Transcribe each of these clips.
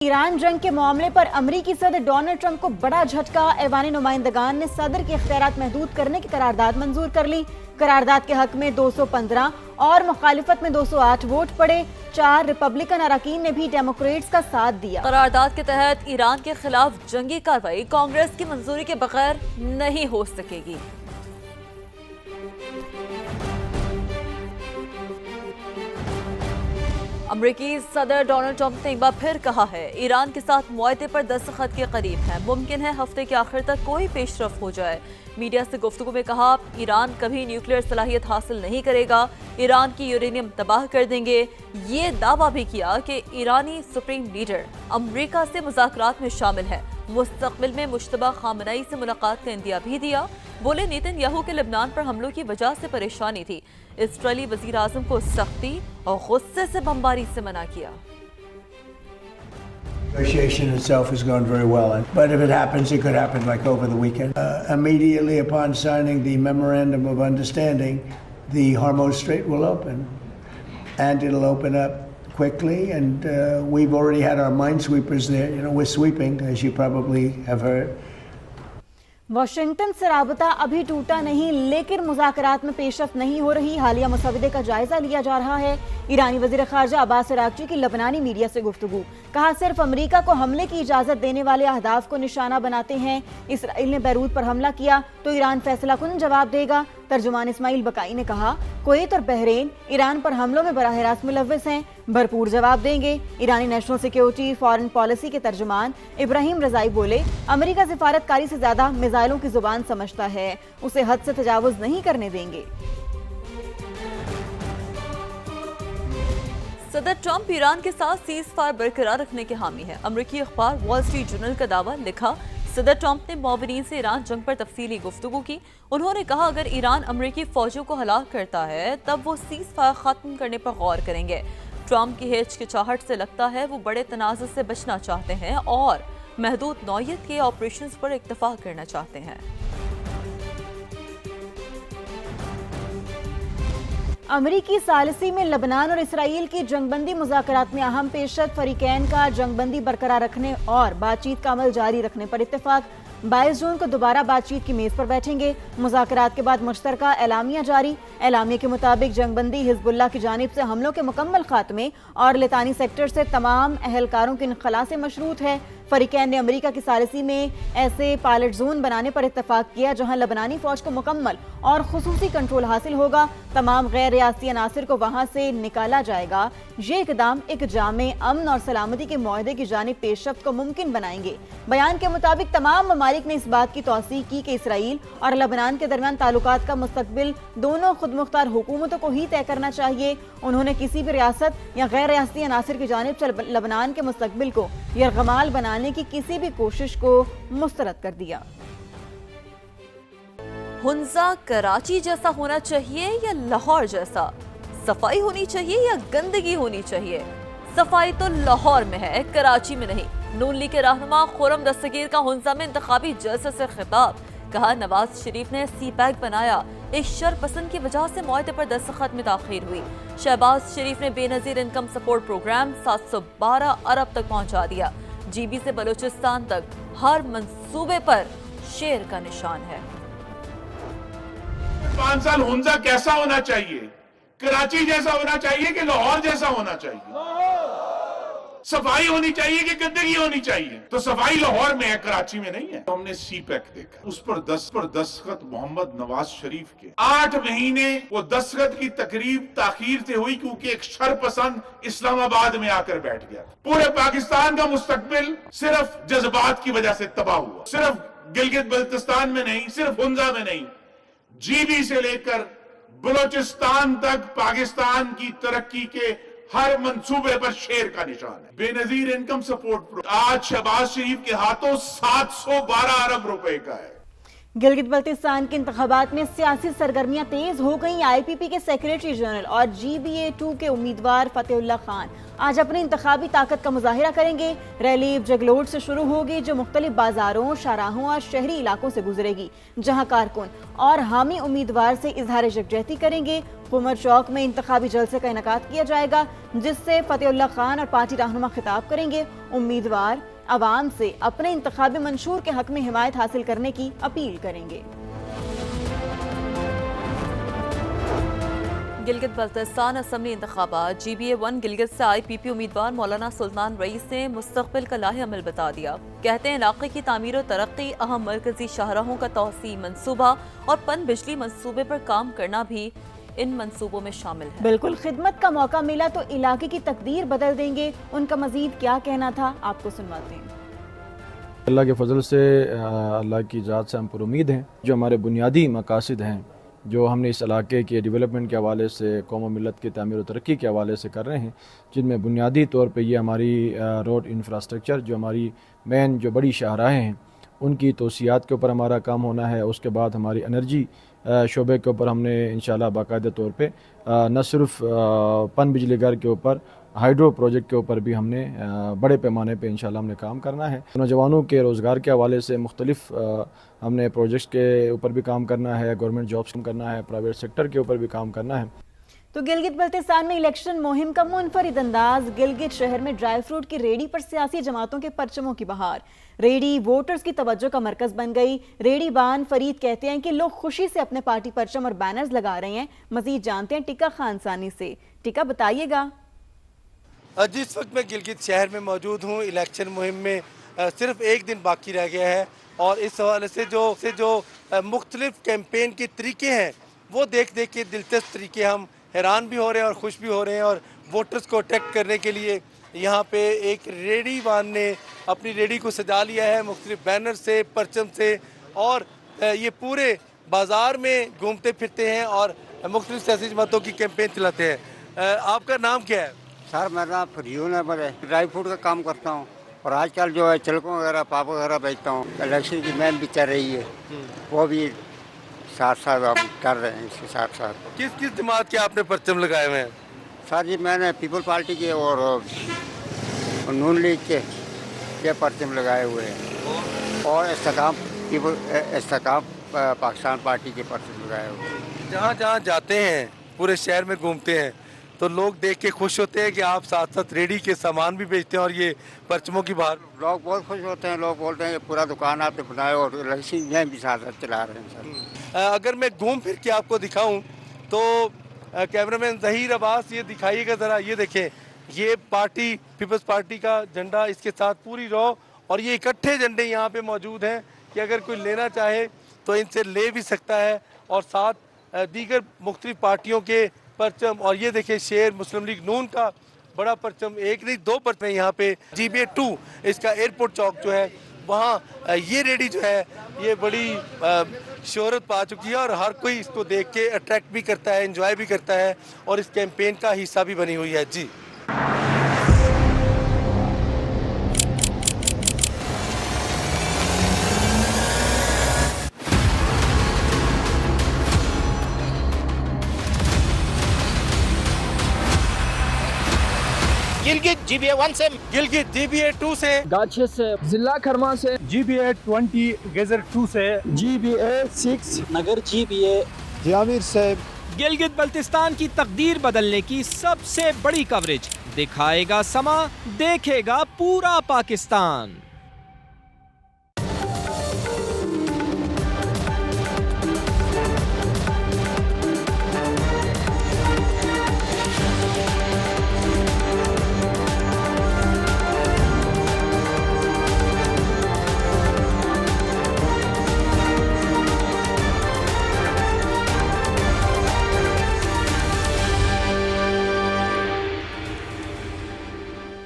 Iran जंग के मामले पर अमरीकी सदर डोनाल्ड ट्रंप को बड़ा झटका। ऐवान नुमाइंदगान ने सदर के इख्तियारात महदूद करने की करारदाद मंजूर कर ली। करारदाद के हक में 215 और मुखालिफत में 208 वोट पड़े। 4 रिपब्लिकन अरकान ने भी डेमोक्रेट्स का साथ दिया। करारदाद के तहत ईरान के खिलाफ जंगी कार्रवाई कांग्रेस की मंजूरी के बगैर नहीं हो सकेगी। अमरीकी सदर डोनाल्ड ट्रंप ने एक बार फिर कहा है ईरान के साथ मुआहदे पर दस्तखत के करीब है। मुमकिन है हफ्ते के आखिर तक कोई पेशरफ हो जाए। मीडिया से गुफ्तगू में कहा ईरान कभी न्यूक्लियर सलाहियत हासिल नहीं करेगा, ईरान की यूरेनियम तबाह कर देंगे। ये दावा भी किया कि ईरानी सुप्रीम लीडर अमरीका से मुज़ाकरात में शामिल है। मुस्तकबिल में मुश्तबा खामनेई से मुलाकात का इंदिया भी दिया। बोले नेतन्याहू के लेबनान पर हमलों की वजह से परेशानी थी। इजरायली वज़ीर आज़म को सख्ती और गुस्से से बमबारी से मना किया। Negotiation itself has gone very well, but if it happens, it could happen like over the weekend. Immediately upon signing the memorandum of understanding, the Hormuz Strait will open, and it'll open up quickly. And we've already had our minesweepers there. You know, we're sweeping, as you probably have heard. Washington से राबता अभी टूटा नहीं, लेकिन मुज़ाकरात में पेशरफ्त नहीं हो रही। हालिया मुसवदे का जायजा लिया जा रहा है। ईरानी वज़ीर ख़ारजा अब्बास अराग़ची की लबनानी मीडिया से गुफ्तगू। कहा सिर्फ अमरीका को हमले की इजाज़त देने वाले अहदाफ को निशाना बनाते हैं। इसराइल ने बैरूत पर हमला किया तो ईरान फैसला कुन जवाब देगा। तर्जुमान इस्माइल बकाई ने कहा कुवैत और बहरीन ईरान पर हमलों में बराह रास्त मुलव्वस हैं, भरपूर जवाब देंगे। ईरानी नेशनल सिक्योरिटी फॉरेन पॉलिसी के तर्जुमान इब्राहिम रज़ाई बोले अमरीका सिफारतकारी से ज्यादा मिसाइलों की जुबान समझता है, उसे हद से तजावुज नहीं करने देंगे। सदर ट्रंप ईरान के साथ सीज फायर बरकरार रखने के हामी है। अमरीकी अखबार वॉल स्ट्रीट जर्नल का दावा लिखा सदर ट्रंप ने मौवरीन से ईरान जंग पर तफसीली गुफ्तगू की। उन्होंने कहा अगर ईरान अमरीकी फौजों को हलाक करता है तब वो सीज फायर खत्म करने पर गौर करेंगे। ट्रंप की हिचकिचाहट से लगता है वो बड़े तनाज़ुर से बचना चाहते हैं और महदूद नौयत के ऑपरेशंस पर इत्तफाक करना चाहते हैं। अमरीकी सालिसी में लबनान और इसराइल की जंगबंदी मुज़ाकरात में अहम पेशरफ्त। फरीकैन का जंगबंदी बरकरार रखने और बातचीत का अमल जारी रखने पर इत्तेफाक। 22 जून को दोबारा बातचीत की मेज पर बैठेंगे। मुज़ाकरात के बाद मुश्तरका एलामिया जारी। एलामिया के मुताबिक जंगबंदी हिजबुल्लाह की जानिब से हमलों के मुकम्मल खात्मे और लितानी सेक्टर से तमाम अहलकारों के इनखला से मशरूत है। फरीकैन ने अमरीका की सालिसी में ऐसे पायलट जोन बनाने पर इत्तफाक किया जहां लबनानी फौज को मुकम्मल और खुसूसी कंट्रोल हासिल होगा। तमाम गैर रियासती अनासिर को वहां से निकाला जाएगा। ये इकदाम एक जामे अमन और सलामती के मुआहदे की जानिब पेशरफ्त को मुमकिन बनाएंगे। बयान के मुताबिक तमाम ममालिक ने इस बात की तौसीक की कि इसराइल और लबनान के दरमियान ताल्लुकात का मुस्तकबिल दोनों खुद मुख्तार हुकूमतों को ही तय करना चाहिए। उन्होंने किसी भी रियासत या गैर रियासती अनासिर की जानिब से लबनान के मुस्तकबिल को यरगमाल बनाने की किसी भी कोशिश को मुस्तरद कर दिया। हुंजा कराची जैसा होना चाहिए या लाहौर जैसा? सफाई होनी चाहिए या गंदगी होनी चाहिए? सफाई तो लाहौर में है, कराची में नहीं। नून लीग के रहनुमा खुर्रम दस्तगीर का हुंजा में इंतखाबी जलसे से खिताब। कहा नवाज शरीफ ने सी पैक बनाया, एक शरपसंद की वजह से मुआहदे पर दस्तखत में ताखीर हुई। शहबाज शरीफ ने बेनजीर इनकम सपोर्ट प्रोग्राम 712 अरब तक पहुंचा दिया। जीबी से बलूचिस्तान तक हर मंसूबे पर शेर का निशान है। 5 साल हुंजा कैसा होना चाहिए? कराची जैसा होना चाहिए कि लाहौर जैसा होना चाहिए? सफाई होनी चाहिए कि गंदगी होनी चाहिए? तो सफाई लाहौर में है, कराची में नहीं है। तो हमने सी पैक देखा, उस पर दस्तखत मोहम्मद नवाज शरीफ के 8 महीने वो दस्तखत की तकरीब ताखीर से हुई क्योंकि एक शरपसंद इस्लामाबाद में आकर बैठ गया। पूरे पाकिस्तान का मुस्तकबिल सिर्फ जज्बात की वजह से तबाह हुआ। सिर्फ गिलगित बल्तिस्तान में नहीं, सिर्फ हुंजा में नहीं, जीबी से लेकर बलोचिस्तान तक पाकिस्तान की तरक्की के हर मंसूबे पर शेर का निशान है। बेनजीर इनकम सपोर्ट आज शहबाज शरीफ के हाथों 712 अरब रुपए का है। गिलगित बल्तिस्तान के इंतखाबात में सियासी सरगर्मियां तेज हो गईं। IPP के सेक्रेटरी जनरल और GBA2 के उम्मीदवार फतेहुल्लाह खान आज अपनी इंतखाबी ताकत का मुजाहिरा करेंगे। रैली जगलोट से शुरू होगी जो मुख्तलिफ बाजारों, शाहराहों और शहरी इलाकों से गुजरेगी, जहां कारकुन और हामी उम्मीदवार से इजहार यकजहती करेंगे। कुमर चौक में इंतखाबी जलसे का इनेकाद किया जाएगा जिससे फतेहुल्लाह खान और पार्टी रहनुमा खिताब करेंगे। उम्मीदवार अवाम से अपने इंतखाबी मंशूर के हक में हिमायत हासिल करने की अपील करेंगे। गिलगित बल्तिस्तान असम्बली इंतखाबात GBA1 गिलगित से IPP उम्मीदवार मौलाना सुल्तान रईस ने मुस्तकबिल का लाहे अमल बता दिया। कहते हैं इलाके की तामीर और तरक्की, अहम मरकजी शाहराहों का तौसी मंसूबा और पन बिजली मंसूबे पर काम करना भी इन मंसूबों में शामिल है। बिल्कुल, खिदमत का मौका मिला तो इलाके की तकदीर बदल देंगे। उनका मजीद क्या कहना था, आपको सुनवाते हैं। अल्लाह के फजल से, अल्लाह की ज़ात से हम पर उम्मीद हैं। जो हमारे बुनियादी मकासद हैं जो हमने इस इलाके के डेवलपमेंट के हवाले से, कौम और मिलत की तामीर और तरक्की के हवाले से कर रहे हैं, जिनमें बुनियादी तौर पे ये हमारी रोड इंफ्रास्ट्रक्चर, जो हमारी मेन जो बड़ी शाहराहें हैं उनकी तोसियात के ऊपर हमारा काम होना है। उसके बाद हमारी एनर्जी शोबे के ऊपर हमने इंशाल्लाह बाकायदा तौर पे न सिर्फ पन बिजली घर के ऊपर, हाइड्रो प्रोजेक्ट के ऊपर भी हमने बड़े पैमाने पे इंशाल्लाह हमने काम करना है। नौजवानों के रोज़गार के हवाले से मुख्तलिफ हमने प्रोजेक्ट्स के ऊपर भी काम करना है, गवर्नमेंट जॉब्स काम करना है, प्राइवेट सेक्टर के ऊपर भी काम करना है। तो गिलगित बल्तिस्तान में इलेक्शन मुहिम का मुनफरिद अंदाज। गिलगित शहर में ड्राई फ्रूट की रेडी पर सियासी जमातों के परचमों की बहार। रेडी वोटर्स की तवज्जो का मरकज बन गई। रेडी बान फरीद कहते हैं कि लोग खुशी से अपने पार्टी परचम और बैनर्स लगा रहे हैं। मजीद जानते हैं टिका खानसानी से। टिका, बताइएगा। जिस वक्त मैं गिलगित शहर में मौजूद हूँ, इलेक्शन मुहिम में सिर्फ एक दिन बाकी रह गया है और इस हवाले से जो मुख्तलिफ कैंपेन के तरीके हैं वो देख के दिलचस्प तरीके, हम हैरान भी हो रहे हैं और खुश भी हो रहे हैं। और वोटर्स को अट्रैक्ट करने के लिए यहाँ पे एक रेडी वान ने अपनी रेडी को सजा लिया है मुख्तलिफ बैनर से, परचम से, और ये पूरे बाज़ार में घूमते फिरते हैं और मुख्तलिफ सियासी जमातों की कैंपेन चलाते हैं। आपका नाम क्या है? सर मेरा नाम फरियून है, मैं ड्राई फ्रूट का काम करता हूँ और आजकल जो है चिलकों वगैरह, पापड़ वगैरह बेचता हूँ। इलेक्शन की मैम भी चल रही है, वो भी साथ साथ हम कर रहे हैं। इसके साथ साथ किस जमात के आपने परचम लगाए हुए हैं? सर जी मैंने पीपल पार्टी के और नून लीग के ये परचम लगाए हुए हैं और इस्तेकाम पाकिस्तान पार्टी के परचम लगाए हुए हैं। जहाँ जाते हैं पूरे शहर में घूमते हैं तो लोग देख के खुश होते हैं कि आप साथ साथ रेडी के सामान भी बेचते हैं और ये परचमों की बाहर। लोग बहुत खुश होते हैं, लोग बोलते हैं ये पूरा दुकान आपने बनाया और इलेक्शन में भी साथ साथ चला रहे हैं सर। अगर मैं घूम फिर के आपको दिखाऊं तो कैमरामैन ज़हीर अब्बास ये दिखाइएगा ज़रा। ये देखें, ये पार्टी पीपल्स पार्टी का झंडा, इसके साथ पूरी रो, और ये इकट्ठे झंडे यहाँ पे मौजूद हैं कि अगर कोई लेना चाहे तो इनसे ले भी सकता है, और साथ दीगर मुख्तलिफ पार्टियों के परचम। और ये देखिए शेर मुस्लिम लीग नून का बड़ा परचम, एक नहीं दो परचम यहाँ पे। GBA2 इसका एयरपोर्ट चौक जो है वहाँ ये रेडी जो है ये बड़ी शोहरत पा चुकी है और हर कोई इसको देख के अट्रैक्ट भी करता है, एंजॉय भी करता है और इस कैंपेन का हिस्सा भी बनी हुई है। जी गिलगित GBA1 से, गिलगित GBA2 से, गाछे से, जिला खरमा से, GBA20 गेजर 2 से, GBA6 नगर GBA जामिर से। गिलगित बल्तिस्तान की तकदीर बदलने की सबसे बड़ी कवरेज दिखाएगा समा, देखेगा पूरा पाकिस्तान।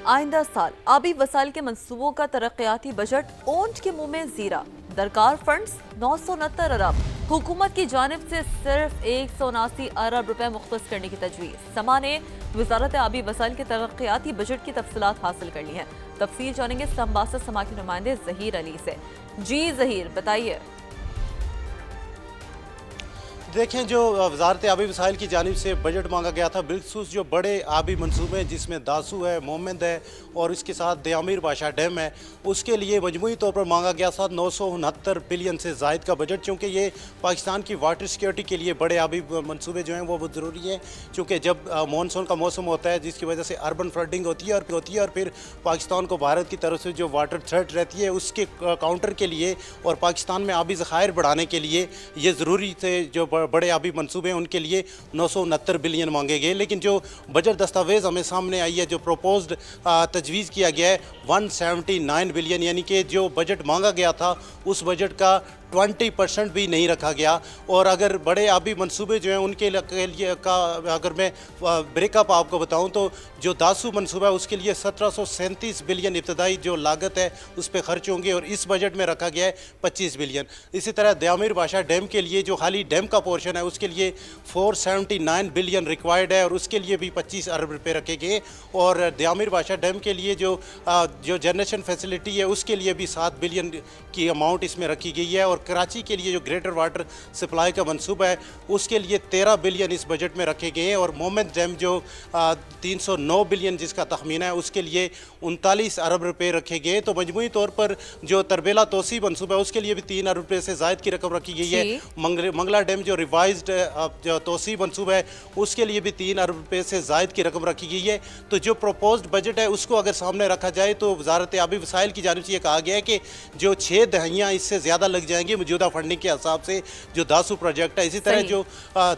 आइंदा साल आबी वसाइल के मंसूबों का तरक्याती बजट ऊंट के मुंह में जीरा। दरकार फंड्स 969 अरब। हुकूमत की जानिब से सिर्फ 179 अरब रुपए मुख्तस करने की तजवीज़। समा ने वजारत आबी वसाइल के तरक्याती बजट की तफसीलात हासिल कर ली हैं। तफसील जानेंगे संबासा समा के नुमाइंदे ज़हीर अली से। जी ज़हीर, बताइए। دیکھیں جو وزارت آبی وسائل کی جانب سے بجٹ مانگا گیا تھا، بالخصوص جو بڑے آبی منصوبے ہیں جس میں داسو ہے، مومند ہے اور اس کے ساتھ دیامیر بادشاہ ڈیم ہے، اس کے لیے مجموعی طور پر مانگا گیا تھا 969 بلین سے زائد کا بجٹ، چونکہ یہ پاکستان کی واٹر سیکیورٹی کے لیے بڑے آبی منصوبے جو ہیں وہ بہت ضروری ہیں، چونکہ جب مانسون کا موسم ہوتا ہے جس کی وجہ سے اربن فلڈنگ ہوتی ہے اور پھر پاکستان کو بھارت کی طرف سے جو واٹر تھریٹ رہتی ہے اس کے کاؤنٹر کے لیے اور پاکستان میں آبی ذخائر بڑھانے کے لیے یہ ضروری تھے جو بڑے آبی منصوبے ہیں ان کے لیے 969 بلین مانگے گئے، لیکن جو بجٹ دستاویز ہمیں سامنے آئی ہے جو پروپوزڈ تجویز کیا گیا ہے 179 بلین، یعنی کہ جو بجٹ مانگا گیا تھا اس بجٹ کا 20% بھی نہیں رکھا گیا، اور اگر بڑے آبی منصوبے جو ہیں ان کے لیے اگر میں بریک اپ آپ کو بتاؤں تو جو داسو منصوبہ ہے اس کے لیے 1737 بلین ابتدائی جو لاگت ہے اس پہ خرچ ہوں گے اور اس بجٹ میں رکھا گیا ہے 25 بلین۔ اسی طرح دیامیر بادشاہ ڈیم کے لیے جو خالی ڈیم کا پورشن ہے اس کے لیے 479 بلین ریکوائرڈ ہے اور اس کے لیے بھی 25 ارب روپے رکھے گئے، اور دیامیر بادشاہ ڈیم کے لیے جو جنریشن فیسلٹی ہے اس کے لیے بھی 7 بلین کی اماؤنٹ اس میں رکھی گئی ہے، اور کراچی کے لیے جو گریٹر واٹر سپلائی کا منصوبہ ہے اس کے لیے 13 بلین اس بجٹ میں رکھے گئے ہیں، اور مومند ڈیم جو 309 بلین جس کا تخمینہ ہے اس کے لیے 39 ارب روپے رکھے گئے۔ تو مجموعی طور پر جو تربیلا توسیع منصوبہ ہے اس کے لیے بھی 3 ارب روپے سے زائد کی رقم رکھی گئی ہے، منگلا ڈیم جو ریوائزڈ جو توسیع منصوبہ ہے اس کے لیے بھی 3 ارب روپے سے زائد کی رقم رکھی گئی ہے۔ تو جو پروپوزڈ بجٹ ہے اس کو اگر سامنے رکھا جائے تو وزارت آبی وسائل کی جانب سے یہ کہا گیا ہے کہ جو 6 دہائیاں اس سے زیادہ لگ جائیں گی موجودہ فنڈنگ کے حساب سے جو داسو پروجیکٹ ہے۔ اسی طرح جو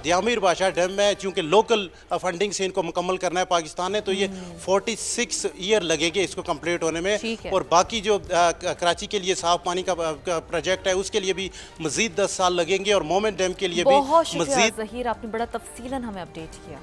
دیامیر بادشاہ ڈیم ہے چونکہ لوکل فنڈنگ سے ان کو مکمل کرنا ہے پاکستان نے، تو یہ 46 ایئر لگے گے اس کو کمپلیٹ ہونے میں، اور باقی جو کراچی کے لیے صاف پانی کا پروجیکٹ ہے اس کے لیے بھی مزید 10 سال لگیں گے، اور مومن ڈیم کے لیے بھی بہت شکریہ مزید۔ ظہیر، آپ نے بڑا تفصیلاً ہمیں اپڈیٹ کیا۔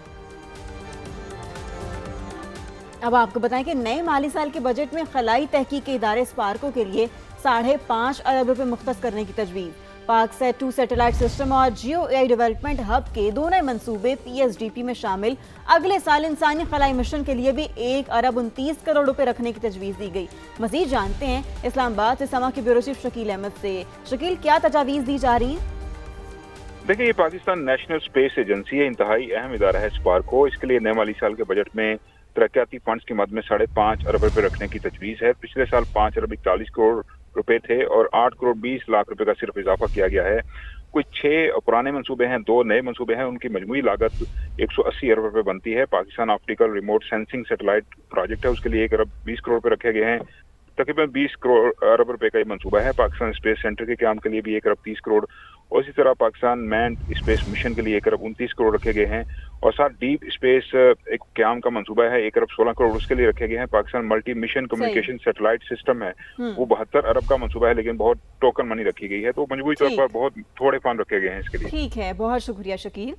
اب آپ کو بتائیں کہ نئے مالی سال کے بجٹ میں خلائی تحقیق کے ادارے اسپارکو کے لیے 5.5 ارب روپے مختص کرنے کی تجویز۔ پاک سیٹ 2 سیٹلائٹ سسٹم اور جیو اے آئی ڈیولپمنٹ ہب کے دونوں منصوبے پی ایس ڈی پی میں شامل اگلے سال انسانی خلائی مشن کے لیے بھی 1 ارب 29 کروڑ روپے رکھنے کی تجویز دی گئی۔ مزید جانتے ہیں اسلام آباد سے سما کے بیورو چیف شکیل احمد سے۔ شکیل، کیا تجاویز دی جا رہی ہیں؟ دیکھیں، یہ پاکستان نیشنل اسپیس ایجنسی ہے، انتہائی اہم ادارہ ہے اسپارکو۔ اس کے لیے نئے مالی سال کے بجٹ میں ترقیاتی فنڈز کی مد میں 5.5 ارب روپے رکھنے کی تجویز ہے۔ پچھلے سال 5 ارب 41 کروڑ روپے تھے اور 8 کروڑ 20 لاکھ روپے کا صرف اضافہ کیا گیا ہے۔ کچھ 6 پرانے منصوبے ہیں، 2 نئے منصوبے ہیں، ان کی مجموعی لاگت 180 ارب روپے بنتی ہے۔ Pakistan optical remote sensing satellite project ہے، اس کے لیے 1 ارب 20 کروڑ روپے رکھے گئے ہیں۔ تقریباً 20 کروڑ ارب روپے کا یہ منصوبہ ہے۔ پاکستان اسپیس سینٹر کے قیام کے لیے بھی 1 ارب 30 کروڑ، اور اسی طرح پاکستان مینڈ اسپیس مشن کے لیے 1 ارب 29 کروڑ رکھے گئے ہیں، اور ساتھ ڈیپ اسپیس ایک قیام کا منصوبہ ہے، 1 ارب 16 کروڑ اس کے لیے رکھے گئے ہیں۔ Pakistan multi mission communication satellite system ہے، وہ 72 ارب کا منصوبہ ہے، لیکن بہت ٹوکن منی رکھی گئی ہے، تو مجموعی طور پر بہت تھوڑے فنڈ رکھے گئے ہیں اس کے لیے۔ ٹھیک ہے، بہت شکریہ شکیل۔